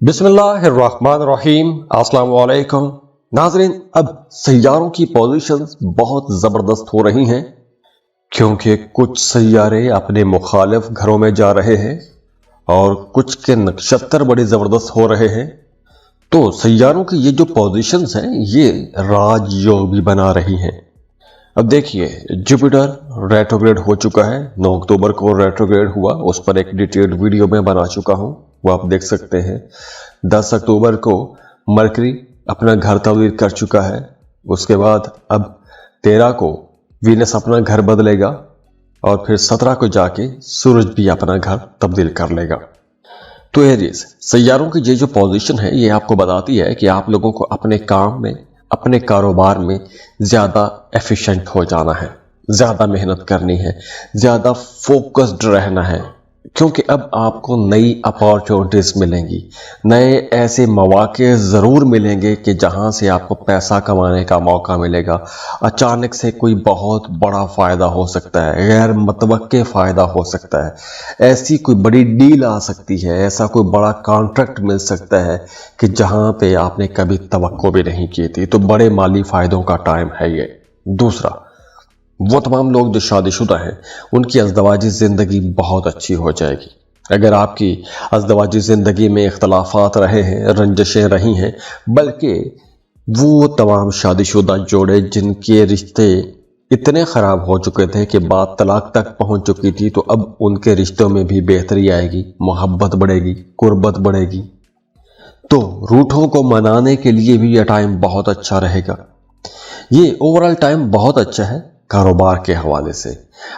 बिस्मिल्लाहिर्रहमानिर्रहीम। अस्सलाम वालेकुम नाज़रीन। अब सैयारों की पोजीशंस बहुत ज़बरदस्त हो रही हैं क्योंकि कुछ सैयारे अपने मुखालिफ घरों में जा रहे हैं और कुछ के नक्षत्र बड़े ज़बरदस्त हो रहे हैं। तो सैयारों की ये जो पोजीशंस हैं ये राजयोग भी बना रही हैं। अब देखिए, जुपिटर रेट्रोग्रेड हो चुका है, 9 अक्टूबर को रेट्रोग्रेड हुआ। उस पर एक डिटेल्ड वीडियो में बना चुका हूं, वो आप देख सकते हैं। 10 अक्टूबर को मरकरी अपना घर तब्दील कर चुका है। उसके बाद अब 13 को वीनस अपना घर बदलेगा और फिर 17 को जाके सूरज भी अपना घर तब्दील कर लेगा। तो एरीज सैयारों की ये जो पोजीशन है ये आपको बताती है कि आप लोगों को अपने काम में, अपने कारोबार में ज़्यादा एफिशिएंट हो जाना है, ज़्यादा मेहनत करनी है, ज़्यादा फोकस्ड रहना है, क्योंकि अब आपको नई अपॉर्चुनिटीज़ मिलेंगी, नए ऐसे मौके ज़रूर मिलेंगे कि जहां से आपको पैसा कमाने का मौका मिलेगा। अचानक से कोई बहुत बड़ा फ़ायदा हो सकता है, गैर मुतवक्के फ़ायदा हो सकता है, ऐसी कोई बड़ी डील आ सकती है, ऐसा कोई बड़ा कॉन्ट्रैक्ट मिल सकता है कि जहां पे आपने कभी तवक्को भी नहीं की थी। तो बड़े माली फ़ायदों का टाइम है ये। दूसरा, वो तमाम लोग जो शादीशुदा हैं उनकी अज़दवाजी ज़िंदगी बहुत अच्छी हो जाएगी। अगर आपकी अज़दवाजी ज़िंदगी में इख्तलाफात रहे हैं, रंजशें रही हैं, बल्कि वो तमाम शादीशुदा जोड़े जिनके रिश्ते इतने ख़राब हो चुके थे कि बात तलाक तक पहुंच चुकी थी, तो अब उनके रिश्तों में भी बेहतरी आएगी, मोहब्बत बढ़ेगी, कुर्बत बढ़ेगी। तो रूठों को मनाने के लिए भी यह टाइम बहुत अच्छा रहेगा। ये ओवरऑल टाइम बहुत अच्छा है कारोबार के हवाले से।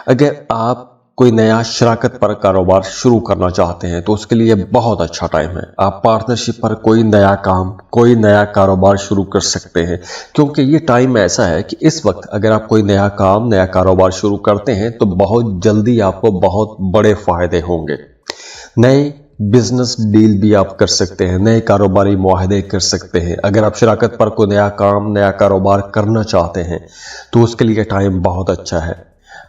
अगर आप कोई नया शराकत पर कारोबार शुरू करना चाहते हैं तो उसके लिए बहुत अच्छा टाइम है। आप पार्टनरशिप पर कोई नया काम, कोई नया कारोबार शुरू कर सकते हैं, क्योंकि ये टाइम ऐसा है कि इस वक्त अगर आप कोई नया काम, नया कारोबार शुरू करते हैं तो बहुत जल्दी आपको बहुत बड़े फायदे होंगे। नए बिजनेस डील भी आप कर सकते हैं, नए कारोबारी मुआहदे कर सकते हैं। अगर आप शराकत पर कोई नया काम, नया कारोबार करना चाहते हैं तो उसके लिए टाइम बहुत अच्छा है।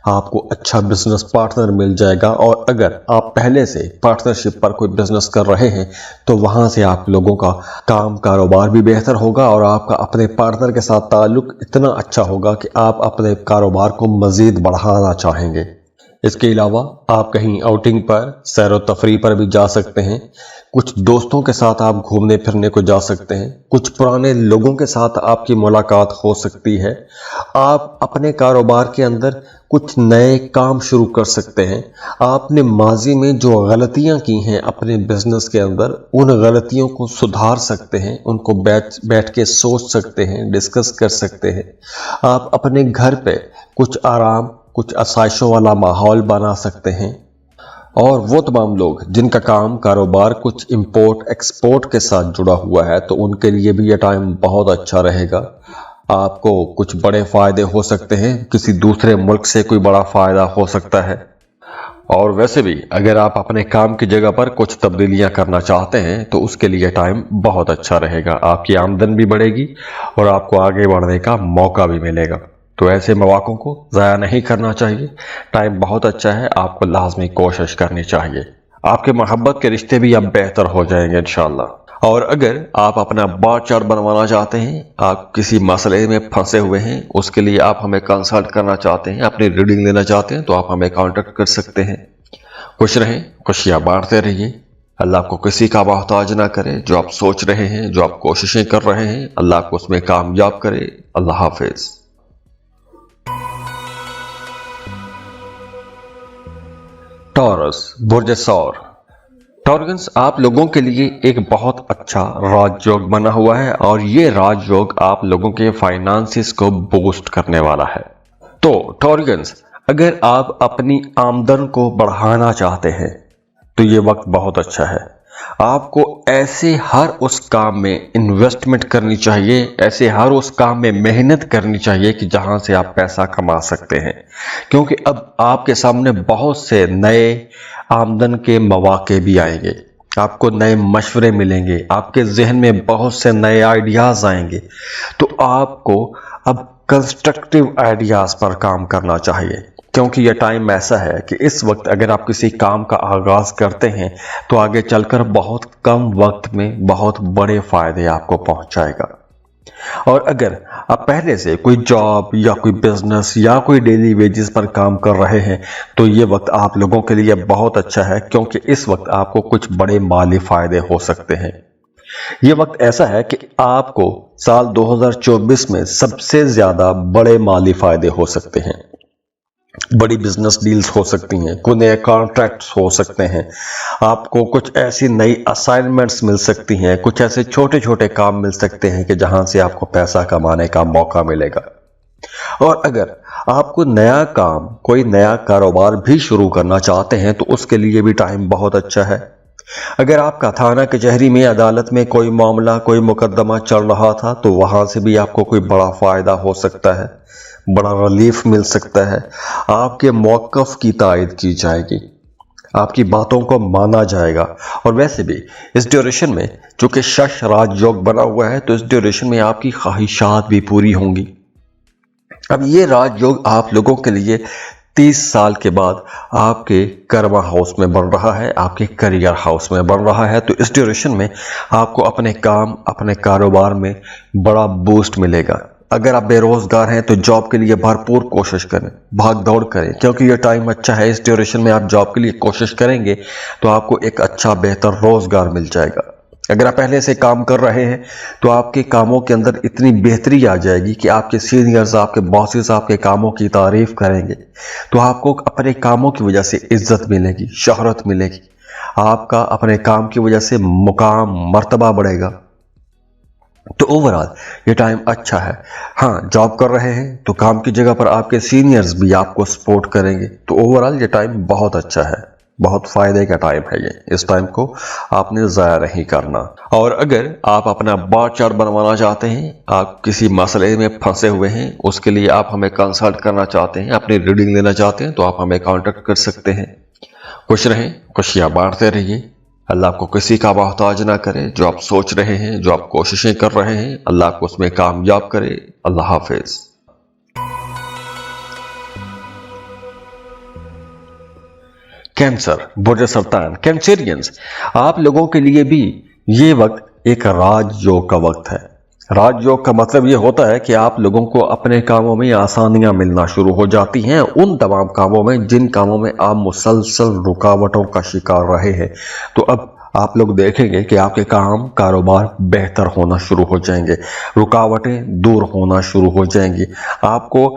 आपको अच्छा बिजनेस पार्टनर मिल जाएगा, और अगर आप पहले से पार्टनरशिप पर कोई बिजनेस कर रहे हैं तो वहां से आप लोगों का काम, कारोबार भी बेहतर होगा और आपका अपने पार्टनर के साथ ताल्लुक इतना अच्छा होगा कि आप अपने कारोबार को मजीद बढ़ाना चाहेंगे। इसके अलावा आप कहीं आउटिंग पर, सैर व तफरी पर भी जा सकते हैं। कुछ दोस्तों के साथ आप घूमने फिरने को जा सकते हैं। कुछ पुराने लोगों के साथ आपकी मुलाकात हो सकती है। आप अपने कारोबार के अंदर कुछ नए काम शुरू कर सकते हैं। आपने माजी में जो गलतियां की हैं अपने बिजनेस के अंदर, उन गलतियों को सुधार सकते हैं, उनको बैठ के सोच सकते हैं, डिस्कस कर सकते हैं। आप अपने घर पे कुछ आराम, कुछ आसाइशों वाला माहौल बना सकते हैं। और वो तमाम लोग जिनका काम, कारोबार कुछ इंपोर्ट एक्सपोर्ट के साथ जुड़ा हुआ है तो उनके लिए भी यह टाइम बहुत अच्छा रहेगा। आपको कुछ बड़े फायदे हो सकते हैं, किसी दूसरे मुल्क से कोई बड़ा फायदा हो सकता है। और वैसे भी अगर आप अपने काम की जगह पर कुछ तब्दीलियां करना चाहते हैं तो उसके लिए टाइम बहुत अच्छा रहेगा। आपकी आमदन भी बढ़ेगी और आपको आगे बढ़ने का मौका भी मिलेगा। तो ऐसे मौक़ों को ज़ाया नहीं करना चाहिए। टाइम बहुत अच्छा है, आपको लाजमी कोशिश करनी चाहिए। आपके मोहब्बत के रिश्ते भी अब बेहतर हो जाएंगे इंशाअल्लाह। और अगर आप अपना बार चार्ट बनवाना चाहते हैं, आप किसी मसले में फंसे हुए हैं, उसके लिए आप हमें कंसल्ट करना चाहते हैं, अपनी रीडिंग लेना चाहते हैं, तो आप हमें कांटेक्ट कर सकते हैं। खुश रहें, खुशियाँ बांटते रहिए। अल्लाह आपको किसी का मोहताज ना करे। जो आप सोच रहे हैं, जो आप कोशिशें कर रहे हैं, अल्लाह आपको उसमें कामयाब करे। अल्लाह हाफिज़। टॉरस, बुर्ज सौर। टॉरगन्स आप लोगों के लिए एक बहुत अच्छा राजयोग बना हुआ है और ये राजयोग आप लोगों के फाइनेंसिस को बूस्ट करने वाला है। तो टॉरगन्स, अगर आप अपनी आमदन को बढ़ाना चाहते हैं तो ये वक्त बहुत अच्छा है। आपको ऐसे हर उस काम में इन्वेस्टमेंट करनी चाहिए, ऐसे हर उस काम में मेहनत करनी चाहिए कि जहां से आप पैसा कमा सकते हैं, क्योंकि अब आपके सामने बहुत से नए आमदन के मौके भी आएंगे। आपको नए मशवरे मिलेंगे, आपके जहन में बहुत से नए आइडियाज आएंगे। तो आपको अब कंस्ट्रक्टिव आइडियाज पर काम करना चाहिए। क्योंकि यह टाइम ऐसा है कि इस वक्त अगर आप किसी काम का आगाज करते हैं तो आगे चलकर बहुत कम वक्त में बहुत बड़े फायदे आपको पहुंचाएगा। और अगर आप पहले से कोई जॉब या कोई बिजनेस या कोई डेली वेजेस पर काम कर रहे हैं तो ये वक्त आप लोगों के लिए बहुत अच्छा है, क्योंकि इस वक्त आपको कुछ बड़े माली फायदे हो सकते हैं। ये वक्त ऐसा है कि आपको साल 2024 में सबसे ज्यादा बड़े माली फायदे हो सकते हैं। बड़ी बिजनेस डील्स हो सकती हैं, कोई नए कॉन्ट्रैक्ट्स हो सकते हैं, आपको कुछ ऐसी नई असाइनमेंट्स मिल सकती हैं, कुछ ऐसे छोटे छोटे काम मिल सकते हैं कि जहां से आपको पैसा कमाने का मौका मिलेगा। और अगर आप कोई नया काम, कोई नया कारोबार भी शुरू करना चाहते हैं तो उसके लिए भी टाइम बहुत अच्छा है। अगर आपका थाना कचहरी में, अदालत में कोई मामला, कोई मुकदमा चल रहा था तो वहां से भी आपको कोई बड़ा फायदा हो सकता है, बड़ा रिलीफ मिल सकता है, आपके मौक़िफ़ की तायद की जाएगी, आपकी बातों को माना जाएगा। और वैसे भी इस ड्यूरेशन में चूंकि शश राजयोग बना हुआ है तो इस ड्यूरेशन में आपकी ख्वाहिशात भी पूरी होंगी। अब ये राजयोग आप लोगों के लिए 30 साल के बाद आपके कर्मा हाउस में बन रहा है, आपके करियर हाउस में बन रहा है। तो इस ड्यूरेशन में आपको अपने काम, अपने कारोबार में बड़ा बूस्ट मिलेगा। अगर आप बेरोजगार हैं तो जॉब के लिए भरपूर कोशिश करें, भाग दौड़ करें, क्योंकि ये टाइम अच्छा है। इस ड्यूरेशन में आप जॉब के लिए कोशिश करेंगे तो आपको एक अच्छा बेहतर रोजगार मिल जाएगा। अगर आप पहले से काम कर रहे हैं तो आपके कामों के अंदर इतनी बेहतरी आ जाएगी कि आपके सीनियर्स, आपके बॉसेस आपके कामों की तारीफ करेंगे, तो आपको अपने कामों की वजह से इज्जत मिलेगी, शोहरत मिलेगी, आपका अपने काम की वजह से मुकाम, मर्तबा बढ़ेगा। तो ओवरऑल ये टाइम अच्छा है। हाँ, जॉब कर रहे हैं तो काम की जगह पर आपके सीनियर्स भी आपको सपोर्ट करेंगे। तो ओवरऑल ये टाइम बहुत अच्छा है, बहुत फायदे का टाइम है ये। इस टाइम को आपने ज़ाया नहीं करना। और अगर आप अपना बार चार्ट बनवाना चाहते हैं, आप किसी मसले में फंसे हुए हैं, उसके लिए आप हमें कंसल्ट करना चाहते हैं, अपनी रीडिंग लेना चाहते हैं, तो आप हमें कांटेक्ट कर सकते हैं। खुश रहें, खुशियाँ बांटते रहिए। अल्लाह आपको किसी का मोहताज ना करे। जो आप सोच रहे हैं, जो आप कोशिशें कर रहे हैं, अल्लाह आपको उसमें कामयाब करे। अल्लाह हाफिज। कैंसर, बुर्ज सरतान, कैंसरियंस, आप लोगों के लिए भी ये वक्त एक राजयोग का वक्त है। राजयोग का मतलब ये होता है कि आप लोगों को अपने कामों में आसानियां मिलना शुरू हो जाती हैं, उन तमाम कामों में जिन कामों में आप मुसलसल रुकावटों का शिकार रहे हैं। तो अब आप लोग देखेंगे कि आपके काम, कारोबार बेहतर होना शुरू हो जाएंगे, रुकावटें दूर होना शुरू हो जाएंगी। आपको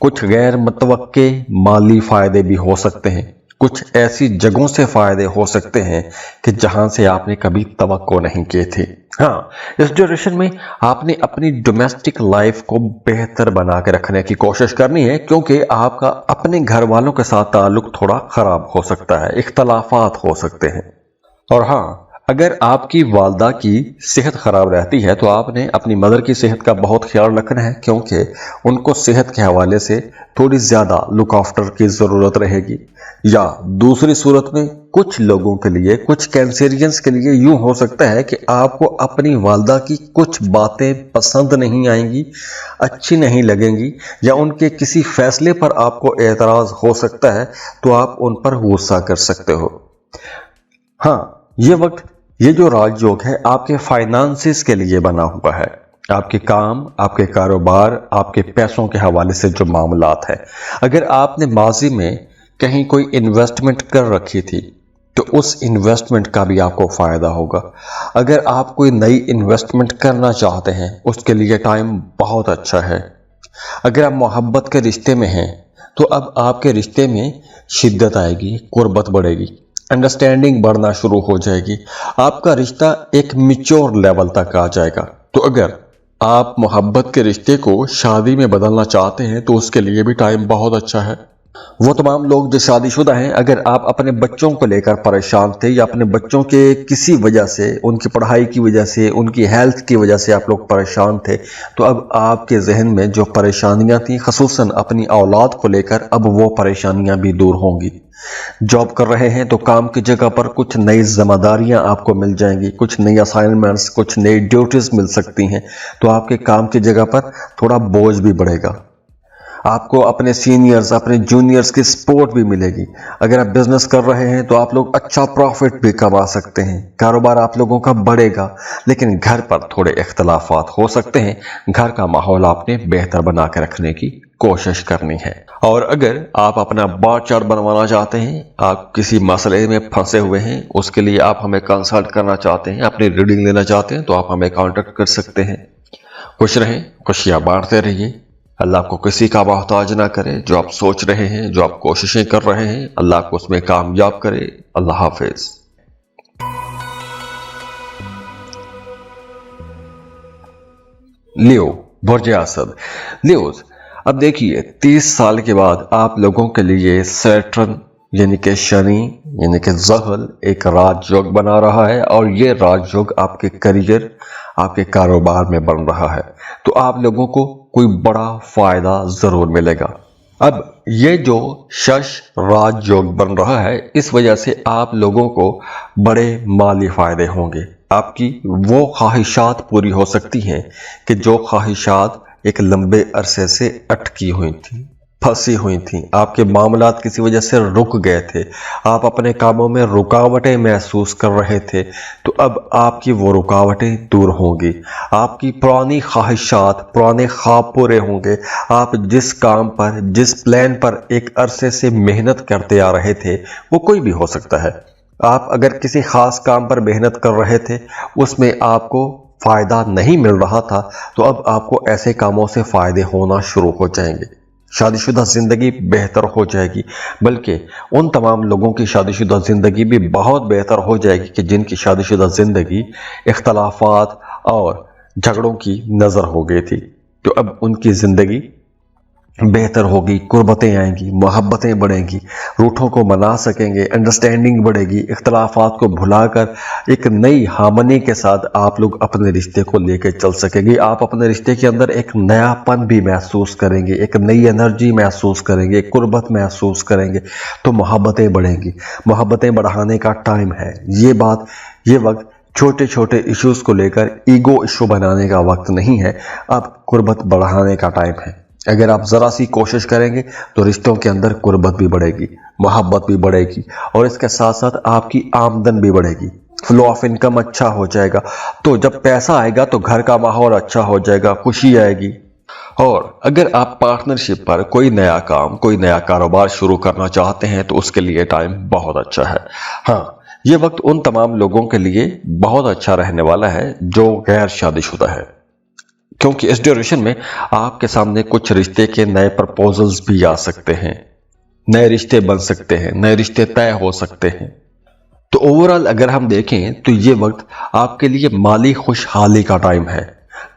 कुछ गैर मुतवक्के माली फायदे भी हो सकते हैं, कुछ ऐसी जगहों से फायदे हो सकते हैं कि जहां से आपने कभी तवक्को नहीं किए थे। हाँ, इस ड्यूरेशन में आपने अपनी डोमेस्टिक लाइफ को बेहतर बना के रखने की कोशिश करनी है, क्योंकि आपका अपने घर वालों के साथ ताल्लुक थोड़ा खराब हो सकता है, इख्तलाफात हो सकते हैं। और हाँ, अगर आपकी वालदा की सेहत खराब रहती है तो आपने अपनी मदर की सेहत का बहुत ख्याल रखना है, क्योंकि उनको सेहत के हवाले से थोड़ी ज़्यादा लुक आफ्टर की ज़रूरत रहेगी। या दूसरी सूरत में कुछ लोगों के लिए, कुछ कैंसरियंस के लिए यूं हो सकता है कि आपको अपनी वालदा की कुछ बातें पसंद नहीं आएंगी, अच्छी नहीं लगेंगी, या उनके किसी फैसले पर आपको एतराज़ हो सकता है, तो आप उन पर गुस्सा कर सकते हो। हाँ, ये वक्त, ये जो राजयोग है आपके फाइनेंसिस के लिए बना हुआ है। आपके काम, आपके कारोबार, आपके पैसों के हवाले से जो मामलात है, अगर आपने माजी में कहीं कोई इन्वेस्टमेंट कर रखी थी तो उस इन्वेस्टमेंट का भी आपको फायदा होगा। अगर आप कोई नई इन्वेस्टमेंट करना चाहते हैं, उसके लिए टाइम बहुत अच्छा है। अगर आप मोहब्बत के रिश्ते में हैं तो अब आपके रिश्ते में शिद्दत आएगी, कुर्बत बढ़ेगी, अंडरस्टैंडिंग बढ़ना शुरू हो जाएगी, आपका रिश्ता एक मैच्योर लेवल तक आ जाएगा। तो अगर आप मोहब्बत के रिश्ते को शादी में बदलना चाहते हैं तो उसके लिए भी टाइम बहुत अच्छा है। वो तमाम लोग जो शादीशुदा हैं, अगर आप अपने बच्चों को लेकर परेशान थे या अपने बच्चों के किसी वजह से, उनकी पढ़ाई की वजह से, उनकी हेल्थ की वजह से आप लोग परेशान थे, तो अब आपके जहन में जो परेशानियां थी, खसूसन अपनी औलाद को लेकर, अब वो परेशानियां भी दूर होंगी। जॉब कर रहे हैं तो काम की जगह पर कुछ नई जिम्मेदारियां आपको मिल जाएंगी, कुछ नई असाइनमेंट्स, कुछ नई ड्यूटीज मिल सकती हैं, तो आपके काम की जगह पर थोड़ा बोझ भी बढ़ेगा। آپ کو اپنے سینئرز اپنے جونیئرز کی سپورٹ بھی ملے گی۔ اگر آپ بزنس کر رہے ہیں تو آپ لوگ اچھا پروفٹ بھی کما سکتے ہیں، کاروبار آپ لوگوں کا بڑھے گا، لیکن گھر پر تھوڑے اختلافات ہو سکتے ہیں۔ گھر کا ماحول آپ نے بہتر بنا کے رکھنے کی کوشش کرنی ہے۔ اور اگر آپ اپنا بار چارٹ بنوانا چاہتے ہیں، آپ کسی مسئلے میں پھنسے ہوئے ہیں، اس کے لیے آپ ہمیں کنسلٹ کرنا چاہتے ہیں، اپنی ریڈنگ لینا چاہتے ہیں، تو آپ ہمیں کانٹیکٹ کر سکتے ہیں۔ خوش رہیں، خوشیاں بانٹتے رہیے۔ اللہ آپ کو کسی کا محتاج نہ کرے۔ جو آپ سوچ رہے ہیں، جو آپ کوششیں کر رہے ہیں، اللہ آپ کو اس میں کامیاب کرے۔ اللہ حافظ۔ لیو، برج اسد۔ لیوز، اب دیکھیے 30 سال کے بعد آپ لوگوں کے لیے سیٹرن یعنی کہ شنی یعنی کہ زحل ایک راج یوگ بنا رہا ہے، اور یہ راج یوگ آپ کے کریئر آپ کے کاروبار میں بن رہا ہے، تو آپ لوگوں کو کوئی بڑا فائدہ ضرور ملے گا۔ اب یہ جو شش راج یوگ بن رہا ہے، اس وجہ سے آپ لوگوں کو بڑے مالی فائدے ہوں گے۔ آپ کی وہ خواہشات پوری ہو سکتی ہیں کہ جو خواہشات ایک لمبے عرصے سے اٹکی ہوئی تھیں، پھنسی ہوئی تھیں، آپ کے معاملات کسی وجہ سے رک گئے تھے، آپ اپنے کاموں میں رکاوٹیں محسوس کر رہے تھے، تو اب آپ کی وہ رکاوٹیں دور ہوں گی۔ آپ کی پرانی خواہشات، پرانے خواب پورے ہوں گے۔ آپ جس کام پر، جس پلان پر ایک عرصے سے محنت کرتے آ رہے تھے، وہ کوئی بھی ہو سکتا ہے۔ آپ اگر کسی خاص کام پر محنت کر رہے تھے، اس میں آپ کو فائدہ نہیں مل رہا تھا، تو اب آپ کو ایسے کاموں سے فائدے ہونا شروع ہو جائیں گے۔ شادی شدہ زندگی بہتر ہو جائے گی، بلکہ ان تمام لوگوں کی شادی شدہ زندگی بھی بہت بہتر ہو جائے گی کہ جن کی شادی شدہ زندگی اختلافات اور جھگڑوں کی نظر ہو گئی تھی، تو اب ان کی زندگی بہتر ہوگی، قربتیں آئیں گی، محبتیں بڑھیں گی، روٹھوں کو منا سکیں گے، انڈرسٹینڈنگ بڑھے گی، اختلافات کو بھلا کر ایک نئی ہارمنی کے ساتھ آپ لوگ اپنے رشتے کو لے کے چل سکیں گے۔ آپ اپنے رشتے کے اندر ایک نیا پن بھی محسوس کریں گے، ایک نئی انرجی محسوس کریں گے، قربت محسوس کریں گے، تو محبتیں بڑھیں گی۔ محبتیں بڑھانے کا ٹائم ہے یہ وقت چھوٹے چھوٹے ایشوز کو لے کر ایگو ایشو بنانے کا وقت نہیں ہے، اب قربت بڑھانے کا ٹائم ہے۔ اگر آپ ذرا سی کوشش کریں گے تو رشتوں کے اندر قربت بھی بڑھے گی، محبت بھی بڑھے گی، اور اس کے ساتھ ساتھ آپ کی آمدن بھی بڑھے گی، فلو آف انکم اچھا ہو جائے گا۔ تو جب پیسہ آئے گا تو گھر کا ماحول اچھا ہو جائے گا، خوشی آئے گی۔ اور اگر آپ پارٹنرشپ پر کوئی نیا کام، کوئی نیا کاروبار شروع کرنا چاہتے ہیں تو اس کے لیے ٹائم بہت اچھا ہے۔ ہاں، یہ وقت ان تمام لوگوں کے لیے بہت اچھا رہنے والا ہے جو غیر شادی شدہ ہے، کیونکہ اس ڈیوریشن میں آپ کے سامنے کچھ رشتے کے نئے پرپوزلز بھی آ سکتے ہیں، نئے رشتے بن سکتے ہیں، نئے رشتے طے ہو سکتے ہیں۔ تو اوورآل اگر ہم دیکھیں تو یہ وقت آپ کے لیے مالی خوشحالی کا ٹائم ہے،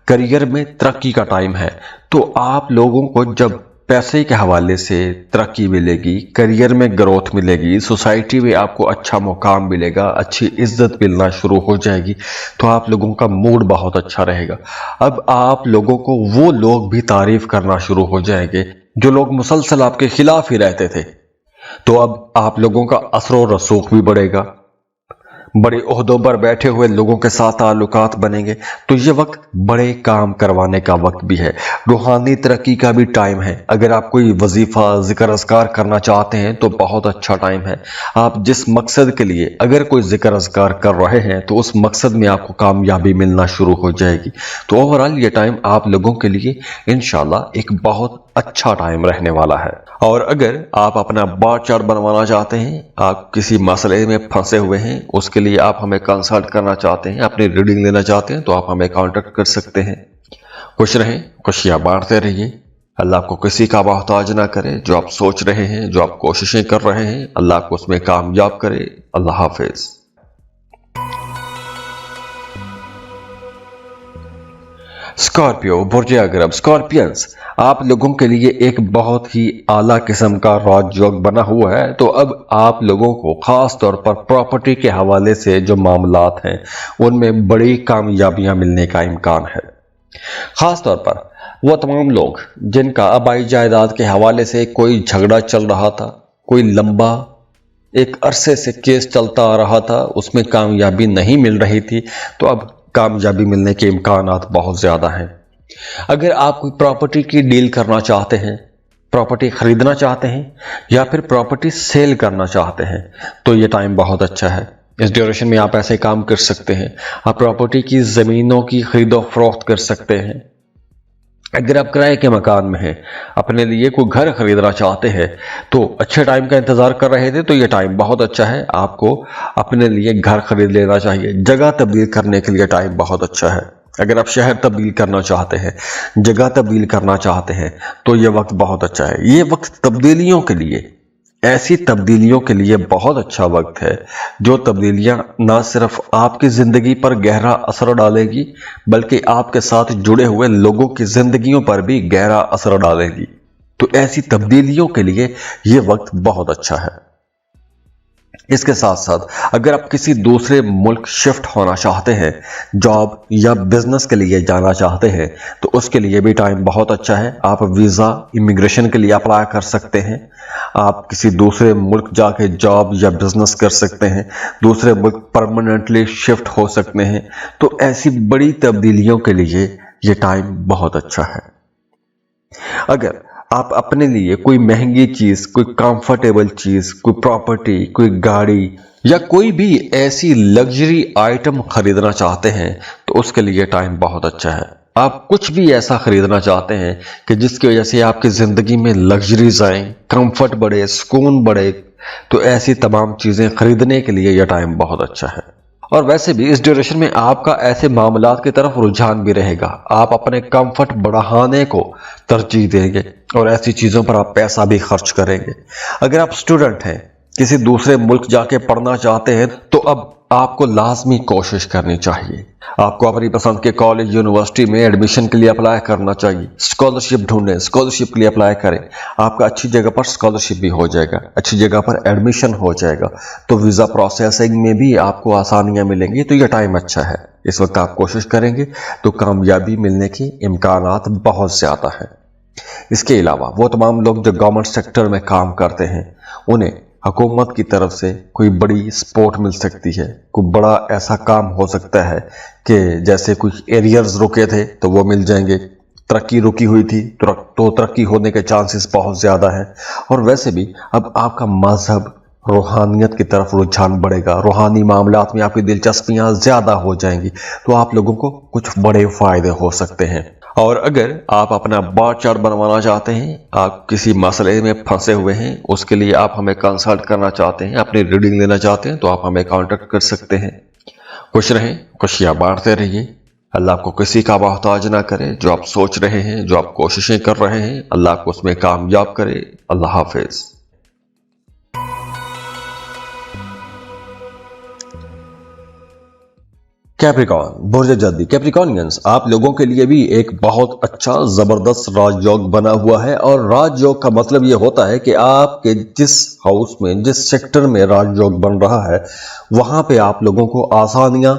کریئر میں ترقی کا ٹائم ہے۔ تو آپ لوگوں کو جب پیسے کے حوالے سے ترقی ملے گی، کریئر میں گروتھ ملے گی، سوسائٹی میں آپ کو اچھا مقام ملے گا، اچھی عزت ملنا شروع ہو جائے گی، تو آپ لوگوں کا موڈ بہت اچھا رہے گا۔ اب آپ لوگوں کو وہ لوگ بھی تعریف کرنا شروع ہو جائیں گے جو لوگ مسلسل آپ کے خلاف ہی رہتے تھے، تو اب آپ لوگوں کا اثر و رسوخ بھی بڑھے گا، بڑے عہدوں پر بیٹھے ہوئے لوگوں کے ساتھ تعلقات بنیں گے۔ تو یہ وقت بڑے کام کروانے کا وقت بھی ہے، روحانی ترقی کا بھی ٹائم ہے۔ اگر آپ کوئی وظیفہ، ذکر اذکار کرنا چاہتے ہیں تو بہت اچھا ٹائم ہے۔ آپ جس مقصد کے لیے اگر کوئی ذکر اذکار کر رہے ہیں تو اس مقصد میں آپ کو کامیابی ملنا شروع ہو جائے گی۔ تو اوورآل یہ ٹائم آپ لوگوں کے لیے انشاءاللہ ایک بہت اچھا ٹائم رہنے والا ہے۔ اور اگر آپ اپنا بار چارٹ بنوانا چاہتے ہیں، آپ کسی مسئلے میں پھنسے ہوئے ہیں، اس کے لیے آپ ہمیں کنسلٹ کرنا چاہتے ہیں، اپنی ریڈنگ لینا چاہتے ہیں، تو آپ ہمیں کانٹیکٹ کر سکتے ہیں۔ خوش رہیں، خوشیاں بانٹتے رہیے۔ اللہ آپ کو کسی کا محتاج نہ کرے۔ جو آپ سوچ رہے ہیں، جو آپ کوششیں کر رہے ہیں، اللہ آپ کو اس میں کامیاب کرے۔ اللہ حافظ۔ اسکارپیو، برج اگرب۔ اسکارپینز، آپ لوگوں کے لیے ایک بہت ہی اعلیٰ قسم کا راج یوگ بنا ہوا ہے۔ تو اب آپ لوگوں کو خاص طور پر پراپرٹی کے حوالے سے جو معاملات ہیں ان میں بڑی کامیابیاں ملنے کا امکان ہے۔ خاص طور پر وہ تمام لوگ جن کا آبائی جائیداد کے حوالے سے کوئی جھگڑا چل رہا تھا، کوئی لمبا ایک عرصے سے کیس چلتا آ رہا تھا، اس میں کامیابی نہیں مل رہی تھی، تو اب کامیابی ملنے کے امکانات بہت زیادہ ہیں۔ اگر آپ کوئی پراپرٹی کی ڈیل کرنا چاہتے ہیں प्रॉपर्टी खरीदना चाहते हैं या फिर प्रॉपर्टी सेल करना चाहते हैं तो ये टाइम बहुत अच्छा है। इस ड्यूरेशन में आप ऐसे काम कर सकते हैं। आप प्रॉपर्टी की ज़मीनों की खरीदो फरोख्त कर सकते हैं। अगर आप किराए के मकान में हैं, अपने लिए कोई घर खरीदना चाहते हैं तो अच्छे टाइम का इंतज़ार कर रहे थे तो ये टाइम बहुत अच्छा है। आपको अपने लिए घर खरीद लेना चाहिए। जगह तब्दील करने के लिए टाइम बहुत अच्छा है। अगर आप शहर तब्दील करना चाहते हैं, जगह तब्दील करना चाहते हैं तो ये वक्त बहुत अच्छा है। ये वक्त तब्दीलियों के लिए, ऐसी तब्दीलियों के लिए बहुत अच्छा वक्त है जो तब्दीलियां ना सिर्फ आपकी ज़िंदगी पर गहरा असर डालेगी बल्कि आपके साथ जुड़े हुए लोगों की ज़िंदगियों पर भी गहरा असर डालेगी। तो ऐसी तब्दीलियों के लिए ये वक्त बहुत अच्छा है। इसके साथ साथ अगर आप किसी दूसरे मुल्क शिफ्ट होना चाहते हैं, जॉब या बिजनेस के लिए जाना चाहते हैं तो उसके लिए भी टाइम बहुत अच्छा है। आप वीज़ा इमिग्रेशन के लिए अप्लाई कर सकते हैं। आप किसी दूसरे मुल्क जाके जॉब या बिजनेस कर सकते हैं, दूसरे मुल्क परमानेंटली शिफ्ट हो सकते हैं। तो ऐसी बड़ी तब्दीलियों के लिए ये टाइम बहुत अच्छा है। अगर आप अपने लिए कोई महंगी चीज, कोई कंफर्टेबल चीज, कोई प्रॉपर्टी, कोई गाड़ी या कोई भी ऐसी लग्जरी आइटम खरीदना चाहते हैं तो उसके लिए टाइम बहुत अच्छा है। आप कुछ भी ऐसा खरीदना चाहते हैं कि जिसकी वजह से आपकी जिंदगी में लग्जरीज आए, कंफर्ट बढ़े, सुकून बढ़े, तो ऐसी तमाम चीजें खरीदने के लिए यह टाइम बहुत अच्छा है। और वैसे भी इस ड्यूरेशन में आपका ऐसे मामलात की तरफ रुझान भी रहेगा। आप अपने कंफर्ट बढ़ाने को तरजीह देंगे और ऐसी चीज़ों पर आप पैसा भी खर्च करेंगे। अगर आप स्टूडेंट हैं, किसी दूसरे मुल्क जाके पढ़ना चाहते हैं तो अब आपको लाजमी कोशिश करनी चाहिए। आपको अपनी पसंद के कॉलेज, यूनिवर्सिटी में एडमिशन के लिए अप्लाई करना चाहिए। स्कॉलरशिप ढूंढें, स्कॉलरशिप के लिए अप्लाई करें। आपका अच्छी जगह पर स्कॉलरशिप भी हो जाएगा, अच्छी जगह पर एडमिशन हो जाएगा, तो वीज़ा प्रोसेसिंग में भी आपको आसानियां मिलेंगी। तो यह टाइम अच्छा है। इस वक्त आप कोशिश करेंगे तो कामयाबी मिलने के इम्कानात बहुत ज़्यादा हैं। इसके अलावा वो तमाम लोग जो गवर्नमेंट सेक्टर में काम करते हैं उन्हें हुकूमत की तरफ से कोई बड़ी सपोर्ट मिल सकती है। कोई बड़ा ऐसा काम हो सकता है कि जैसे कुछ एरियर्स रुके थे तो वो मिल जाएंगे, तरक्की रुकी हुई थी तो तरक्की होने के चांसेस बहुत ज़्यादा हैं। और वैसे भी अब आपका मजहब, रूहानियत की तरफ रुझान बढ़ेगा, रूहानी मामलात में आपकी दिलचस्पियां ज़्यादा हो जाएंगी, तो आप लोगों को कुछ बड़े फ़ायदे हो सकते हैं। और अगर आप अपना बार चार्ट बनवाना चाहते हैं, आप किसी मसले में फंसे हुए हैं, उसके लिए आप हमें कंसल्ट करना चाहते हैं, अपनी रीडिंग लेना चाहते हैं, तो आप हमें कांटेक्ट कर सकते हैं। खुश रहें, खुशियाँ बांटते रहिए। अल्लाह आपको किसी का मोहताज ना करे। जो आप सोच रहे हैं, जो आप कोशिशें कर रहे हैं, अल्लाह आपको उसमें कामयाब करे। अल्लाह हाफिज़। कैप्रिकॉर्न, बुर्ज जल्दी। कैप्रिकॉर्नियंस, आप लोगों के लिए भी एक बहुत अच्छा जबरदस्त राजयोग बना हुआ है। और राजयोग का मतलब ये होता है कि आपके जिस हाउस में, जिस सेक्टर में राजयोग बन रहा है वहां पे आप लोगों को आसानियां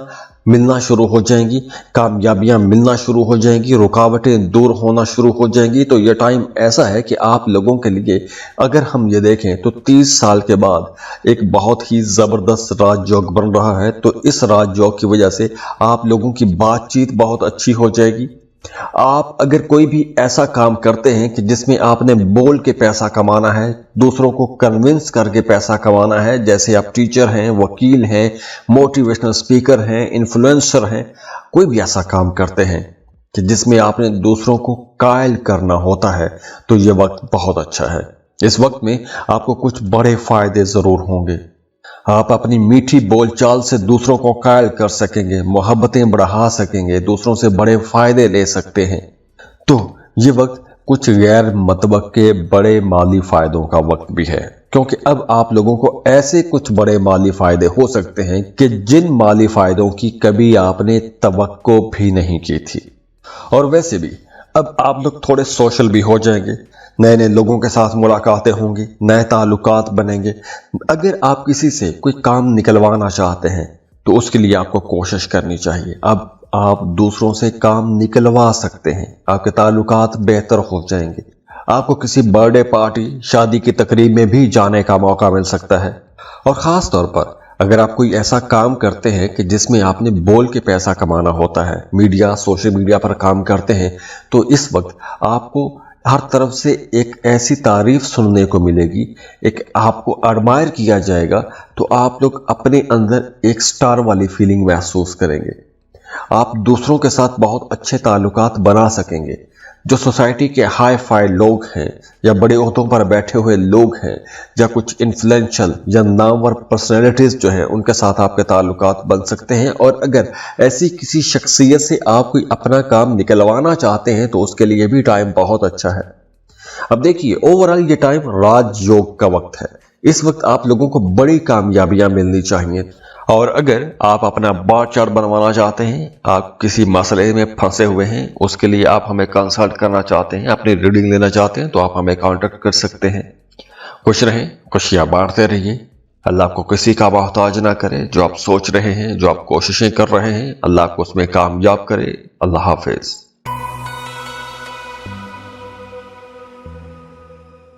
मिलना शुरू हो जाएंगी, कामयाबियां मिलना शुरू हो जाएंगी, रुकावटें दूर होना शुरू हो जाएंगी। तो ये टाइम ऐसा है कि आप लोगों के लिए, अगर हम ये देखें तो 30 साल के बाद एक बहुत ही ज़बरदस्त राजयोग बन रहा है। तो इस राजयोग की वजह से आप लोगों की बातचीत बहुत अच्छी हो जाएगी। आप अगर कोई भी ऐसा काम करते हैं कि जिसमें आपने बोल के पैसा कमाना है, दूसरों को कन्विंस करके पैसा कमाना है, जैसे आप टीचर हैं, वकील हैं, मोटिवेशनल स्पीकर हैं, इन्फ्लुएंसर हैं, कोई भी ऐसा काम करते हैं कि जिसमें आपने दूसरों को कायल करना होता है, तो ये वक्त बहुत अच्छा है। इस वक्त में आपको कुछ बड़े फायदे जरूर होंगे। आप अपनी मीठी बोलचाल से दूसरों को कायल कर सकेंगे, मोहब्बतें बढ़ा सकेंगे, दूसरों से बड़े फायदे ले सकते हैं। तो ये वक्त कुछ गैर मतबक्के बड़े माली फायदों का वक्त भी है, क्योंकि अब आप लोगों को ऐसे कुछ बड़े माली फायदे हो सकते हैं कि जिन माली फायदों की कभी आपने तवक्को भी नहीं की थी। और वैसे भी अब आप लोग थोड़े सोशल भी हो जाएंगे, नए नए लोगों के साथ मुलाकातें होंगी, नए ताल्लुकात बनेंगे। अगर आप किसी से कोई काम निकलवाना चाहते हैं तो उसके लिए आपको कोशिश करनी चाहिए। अब आप दूसरों से काम निकलवा सकते हैं, आपके ताल्लुकात बेहतर हो जाएंगे। आपको किसी बर्थडे पार्टी, शादी की तकरीब में भी जाने का मौका मिल सकता है। और ख़ास तौर पर अगर आप कोई ऐसा काम करते हैं कि जिसमें आपने बोल के पैसा कमाना होता है, मीडिया, सोशल मीडिया पर काम करते हैं, तो इस वक्त आपको ہر طرف سے ایک ایسی تعریف سننے کو ملے گی، ایک آپ کو ایڈمائر کیا جائے گا، تو آپ لوگ اپنے اندر ایک سٹار والی فیلنگ محسوس کریں گے۔ آپ دوسروں کے ساتھ بہت اچھے تعلقات بنا سکیں گے۔ جو سوسائٹی کے ہائی فائی لوگ ہیں یا بڑے عہدوں پر بیٹھے ہوئے لوگ ہیں یا کچھ انفلوئنشل یا نامور پرسنالٹیز جو ہیں، ان کے ساتھ آپ کے تعلقات بن سکتے ہیں۔ اور اگر ایسی کسی شخصیت سے آپ کوئی اپنا کام نکلوانا چاہتے ہیں تو اس کے لیے بھی ٹائم بہت اچھا ہے۔ اب دیکھیے، اوورآل یہ ٹائم راج یوگ کا وقت ہے۔ اس وقت آپ لوگوں کو بڑی کامیابیاں ملنی چاہیے۔ اور اگر آپ اپنا بار چارٹ بنوانا چاہتے ہیں، آپ کسی مسئلے میں پھنسے ہوئے ہیں، اس کے لیے آپ ہمیں کنسلٹ کرنا چاہتے ہیں، اپنی ریڈنگ لینا چاہتے ہیں، تو آپ ہمیں کانٹیکٹ کر سکتے ہیں۔ خوش رہیں، خوشیاں بانٹتے رہیے۔ اللہ آپ کو کسی کا محتاج نہ کرے۔ جو آپ سوچ رہے ہیں، جو آپ کوششیں کر رہے ہیں، اللہ آپ کو اس میں کامیاب کرے۔ اللہ حافظ۔